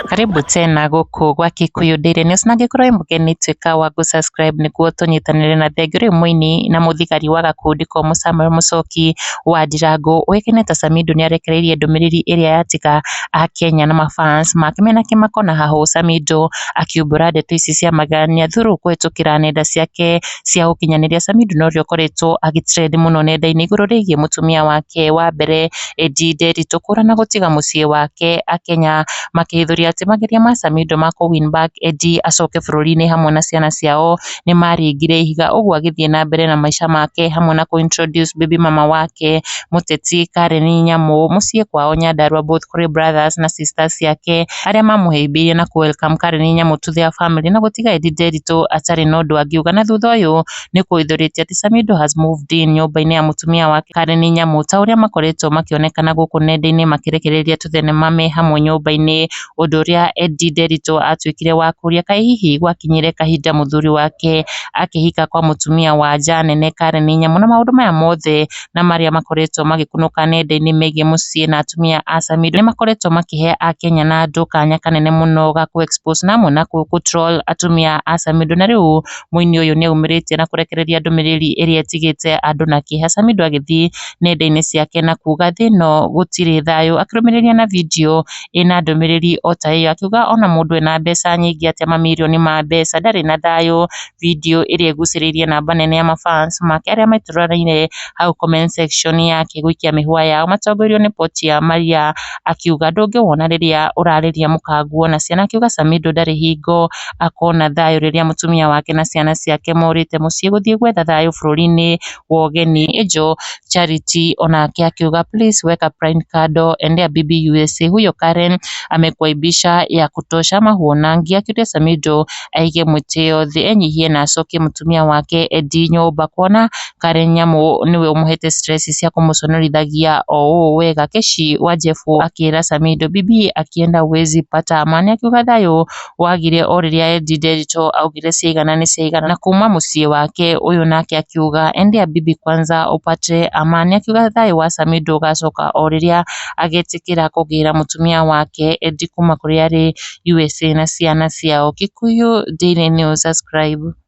Karibu tena gũkũ gwa Gĩkũyũ Daily News, na angĩkorwo wĩ mũgeni tuĩka wa gũ subscribe nĩguo tũnyitanĩre na thengiũ. Rĩu mũini na mũthigari wa gakundi komũ Samuel Mũchoki wa Ndirango ũĩkaine ta Samido nĩarekereirie ndũmĩrĩri ĩrĩa yatiga Akenya na mafans make mena kĩmako na hahũ. Samido akiumbũra ndeto ici cia magegania through kũhĩtũkĩra nenda ciake cia ũkinyanĩria. Samido no ũrĩa ũkoretwo agĩtrend mũno nenda-inĩ igũrũ rĩgiĩ mũtumia wake wa mbere Eddie Nderitu kũũrana gũtiga mũciĩ wake, Akenya makĩhĩthũria atĩ mageria ma Samido ma kũ win back Eddie acoke bũrũri-inĩ hamwe na ciana ciao nĩ maringire ihiga, ũguo agĩthiĩ na mbere na maica make hamwe na kũ introduce baby mama wake mũteti Karen Nyamu mũciĩ kwao Nyandarua, both kũrĩ brothers na sisters ciake arĩa mamũhĩmbĩirie na kũ welcome Karen Nyamu to their family, na gũtiga Eddie Nderitu atarĩ na ũndũ angiuga. Na thutha ũyũ nĩ kũhithũrĩtie atĩ Samido has moved in nyũmba-inĩ ya mũtumia wake Karen Nyamu, ta ũrĩa makoretwo makĩonekana gũkũ nenda-inĩ makĩrekereria tũthenema me hamwe nyũmba-inĩ, ũndũ ũrĩa Eddie Nderitu atuĩkire wa kũria kaĩ hihi gwakinyire kahinda mũthuri wake akĩhika kwa mũtumia wa nja nene Karen Nyamu. Na maũndũ maya mothe na marĩa makoretwo magĩkunũka nenda-inĩ megiĩ mũciĩ na atumia a Samido nĩ makoretwo makĩhe Akenya na andũ kanya kanene mũno ga kũ expose na hamwe na kũ troll atumia a Samido. Na rĩu mũini ũyũ nĩ aumĩrĩtie na kũrekereria ndũmĩrĩri ĩrĩa ĩtigĩte andũ na kĩeha. Samido agĩthiĩ nenda-inĩ ciake na kuga thĩ ĩno gũtirĩ thayũ, akĩrũmĩrĩria na video ĩna ndũmĩrĩri o ta ĩyo, akiuga ona mũndũ ena mbeca nyingĩ atĩa mamirioni ma mbeca ndarĩ na thayũ. Video ĩrĩa ĩgucĩrĩirie namba nene ya mafans make arĩa maitũrũranaine hau comment section yake gũikia mĩhũa yao matongorio nĩ Pochi Maria, akiuga ndũngĩwona rĩrĩa ũrarĩria mũkanguo na ciana. Akiuga Samido ndarĩ hingo akona thayũ rĩrĩa mũtumia wake na ciana ciake morĩte mũciĩ gũthiĩ gwetha thayũ bũrũri-inĩ wa ũgeni. Angel Charity onake akiuga please weka pride kando, endea bibi USA, huyo Karen amekuaibisha ya kutosha ama huonangi. Akiuga Samido aige mwĩtĩo thĩ, enyihie na acokie mũtumia wake Eddie nyũmba, kuona Karen Nyamu niwe ũmũhete stress cia kũmũconorithagia o ũũ wega. Keshi Wanjefu akĩra Samido bibi akienda huwezi pata amani, akiuga thayũ wagire o rĩrĩa Eddie Nderitu augire ciaigana nĩ ciaigana na kuma mũciĩ wake. Ũyũ nake akiuga endea bibi kwanza upate amani, akiuga thayũ wa Samido ũgacoka o rĩrĩa agetĩkĩra kũgĩra mũtumia wake Eddie kuma kũrĩa arĩ USA na ciana ciao. Gĩkũyũ Daily News, subscribe.